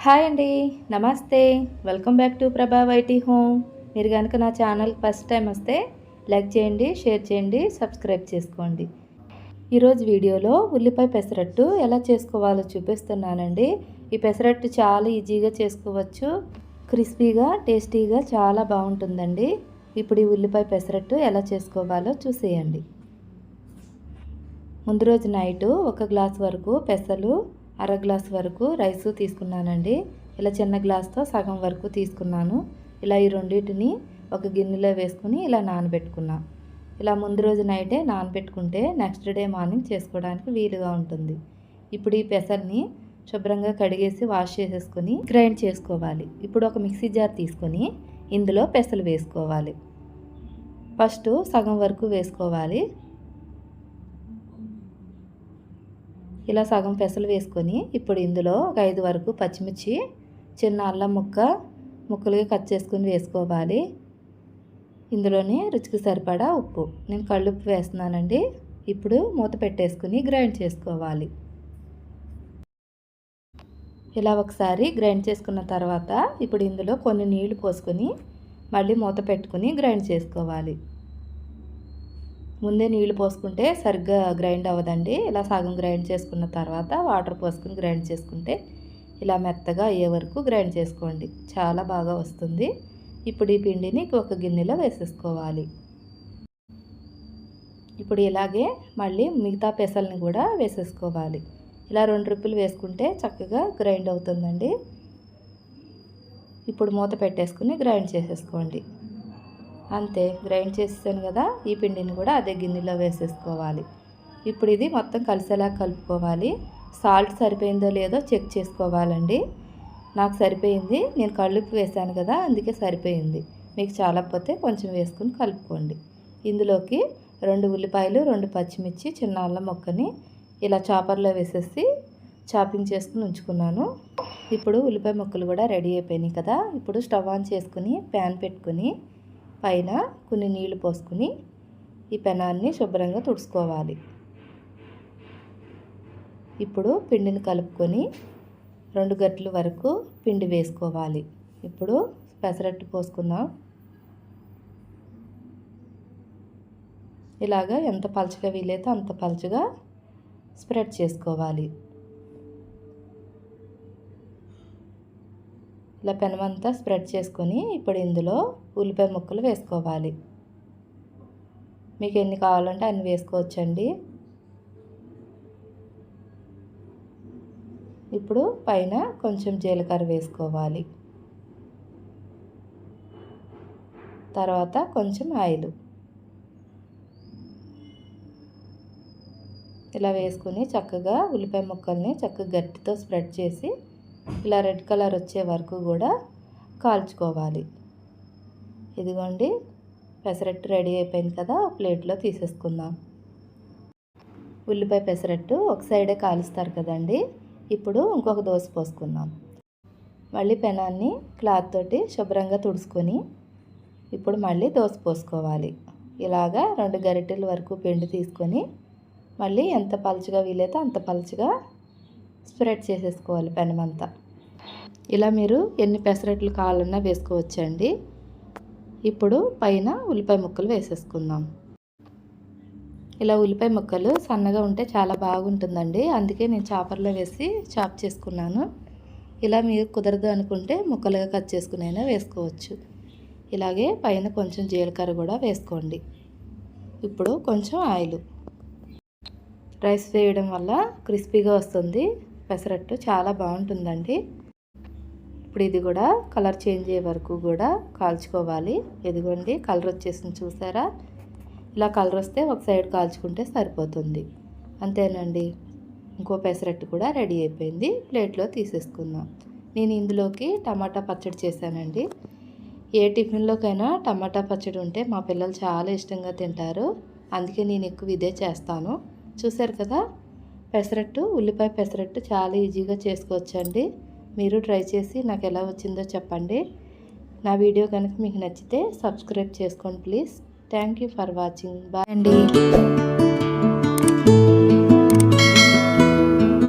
Hi అండి, నమస్తే. Welcome back to ప్రభా వైటీ హోమ్. మీరు కనుక నా ఛానల్కి ఫస్ట్ టైం వస్తే లైక్ చేయండి, షేర్ చేయండి, సబ్స్క్రైబ్ చేసుకోండి. ఈరోజు వీడియోలో ఉల్లిపాయ పెసరట్టు ఎలా చేసుకోవాలో చూపిస్తున్నానండి. ఈ పెసరట్టు చాలా ఈజీగా చేసుకోవచ్చు, క్రిస్పీగా టేస్టీగా చాలా బాగుంటుందండి. ఇప్పుడు ఈ ఉల్లిపాయ పెసరట్టు ఎలా చేసుకోవాలో చూసేయండి. ముందు రోజు నైటు 1 గ్లాస్ వరకు పెసలు, అర గ్లాస్ వరకు రైసు తీసుకున్నానండి. ఇలా చిన్న గ్లాస్తో సగం వరకు తీసుకున్నాను. ఇలా ఈ రెండింటిని ఒక గిన్నెలో వేసుకుని ఇలా నానబెట్టుకున్నా. ఇలా ముందు రోజు నైటే నానబెట్టుకుంటే నెక్స్ట్ డే మార్నింగ్ చేసుకోవడానికి వీలుగా ఉంటుంది. ఇప్పుడు ఈ పెసల్ని శుభ్రంగా కడిగేసి వాష్ చేసేసుకొని గ్రైండ్ చేసుకోవాలి. ఇప్పుడు ఒక మిక్సీ జార్ తీసుకొని ఇందులో పెసలు వేసుకోవాలి. ఫస్ట్ సగం వరకు వేసుకోవాలి. ఇలా సగం పెసలు వేసుకొని ఇప్పుడు ఇందులో ఒక 5 వరకు పచ్చిమిర్చి, చిన్న అల్లం ముక్కలుగా కట్ చేసుకుని వేసుకోవాలి. ఇందులోనే రుచికి సరిపడా ఉప్పు, నేను కళ్ళుప్పు వేస్తున్నానండి. ఇప్పుడు మూత పెట్టేసుకుని గ్రైండ్ చేసుకోవాలి. ఇలా ఒకసారి గ్రైండ్ చేసుకున్న తర్వాత ఇప్పుడు ఇందులో కొన్ని నీళ్లు పోసుకొని మళ్ళీ మూత పెట్టుకుని గ్రైండ్ చేసుకోవాలి. ముందే నీళ్లు పోసుకుంటే సరిగ్గా గ్రైండ్ అవ్వదండి. ఇలా సగం గ్రైండ్ చేసుకున్న తర్వాత వాటర్ పోసుకుని గ్రైండ్ చేసుకుంటే ఇలా మెత్తగా అయ్యే వరకు గ్రైండ్ చేసుకోండి, చాలా బాగా వస్తుంది. ఇప్పుడు ఈ పిండిని ఒక గిన్నెలో వేసేసుకోవాలి. ఇప్పుడు ఇలాగే మళ్ళీ మిగతా పెసల్ని కూడా వేసేసుకోవాలి. ఇలా 2 ట్రిప్పులు వేసుకుంటే చక్కగా గ్రైండ్ అవుతుందండి. ఇప్పుడు మూత పెట్టేసుకుని గ్రైండ్ చేసేసుకోండి. అంతే, గ్రైండ్ చేసేసాను కదా. ఈ పిండిని కూడా అదే గిన్నెలో వేసేసుకోవాలి. ఇప్పుడు ఇది మొత్తం కలిసేలా కలుపుకోవాలి. సాల్ట్ సరిపోయిందో లేదో చెక్ చేసుకోవాలండి. నాకు సరిపోయింది, నేను కళ్ళుప్పు వేసాను కదా, అందుకే సరిపోయింది. మీకు చాలకపోతే కొంచెం వేసుకుని కలుపుకోండి. ఇందులోకి 2 ఉల్లిపాయలు, 2 పచ్చిమిర్చి, చిన్న అల్లం ముక్కని ఇలా చాపర్లో వేసేసి చాపింగ్ చేసుకుని ఉంచుకున్నాను. ఇప్పుడు ఉల్లిపాయ ముక్కలు కూడా రెడీ అయిపోయినాయి కదా. ఇప్పుడు స్టవ్ ఆన్ చేసుకుని ప్యాన్ పెట్టుకుని పైన కొన్ని నీళ్లు పోసుకుని ఈ పెనాన్ని శుభ్రంగా తుడుచుకోవాలి. ఇప్పుడు పిండిని కలుపుకొని 2 గంటల వరకు పిండి వేసుకోవాలి. ఇప్పుడు పెసరట్టు పోసుకుందాం. ఇలాగా ఎంత పలచగా వీలైతే అంత పలచగా స్ప్రెడ్ చేసుకోవాలి. ఇలా పెనమంతా స్ప్రెడ్ చేసుకొని ఇప్పుడు ఇందులో ఉల్లిపాయ ముక్కలు వేసుకోవాలి. మీకు ఎన్ని కావాలంటే అన్ని వేసుకోవచ్చండి. ఇప్పుడు పైన కొంచెం జీలకర్ర వేసుకోవాలి. తర్వాత కొంచెం ఆయిల్ ఇలా వేసుకొని చక్కగా ఉల్లిపాయ ముక్కల్ని చక్కగా గట్టితో స్ప్రెడ్ చేసి ఇలా రెడ్ కలర్ వచ్చే వరకు కూడా కాల్చుకోవాలి. ఇదిగోండి, పెసరట్టు రెడీ అయిపోయింది కదా. ప్లేట్లో తీసేసుకుందాం. ఉల్లిపాయ పెసరట్టు ఒక సైడే కాలుస్తారు కదండి. ఇప్పుడు ఇంకొక దోశ పోసుకుందాం. మళ్ళీ పెనాన్ని క్లాత్ తోటి శుభ్రంగా తుడుచుకొని ఇప్పుడు మళ్ళీ దోశ పోసుకోవాలి. ఇలాగా 2 గరిటెల వరకు పిండి తీసుకొని మళ్ళీ ఎంత పలుచగా వీలైతే అంత పలుచగా స్ప్రెడ్ చేసేసుకోవాలి పెనమంతా. ఇలా మీరు ఎన్ని పెసరట్లు కావాలన్నా వేసుకోవచ్చండి. ఇప్పుడు పైన ఉల్లిపాయ ముక్కలు వేసేసుకుందాం. ఇలా ఉల్లిపాయ ముక్కలు సన్నగా ఉంటే చాలా బాగుంటుందండి, అందుకే నేను చాపర్లో వేసి చాప్ చేసుకున్నాను. ఇలా మీరు కుదరదు అనుకుంటే ముక్కలుగా కట్ చేసుకునైనా వేసుకోవచ్చు. ఇలాగే పైన కొంచెం జీలకర్ర కూడా వేసుకోండి. ఇప్పుడు కొంచెం ఆయిల్. రైస్ వేయడం వల్ల క్రిస్పీగా వస్తుంది పెసరట్టు, చాలా బాగుంటుందండి. ఇప్పుడు ఇది కూడా కలర్ చేంజ్ అయ్యే వరకు కూడా కాల్చుకోవాలి. ఇదిగోండి, కలర్ వచ్చేసింది చూసారా. ఇలా కలర్ వస్తే ఒక సైడ్ కాల్చుకుంటే సరిపోతుంది. అంతేనండి, ఇంకో పెసరట్టు కూడా రెడీ అయిపోయింది. ప్లేట్లో తీసేసుకుందాం. నేను ఇందులోకి టమాటా పచ్చడి చేశానండి. ఏ టిఫిన్లోకైనా టమాటా పచ్చడి ఉంటే మా పిల్లలు చాలా ఇష్టంగా తింటారు, అందుకే నేను ఎక్కువ ఇదే చేస్తాను. చూసారు కదా, పెసరట్టు, ఉల్లిపాయ పెసరట్టు చాలా ఈజీగా చేసుకోవచ్చండి. మీరు ట్రై చేసి నాకు ఎలా వచ్చిందో చెప్పండి. నా వీడియో కనుక మీకు నచ్చితే సబ్స్క్రైబ్ చేసుకోండి please. Thank you for watching. Bye అండి.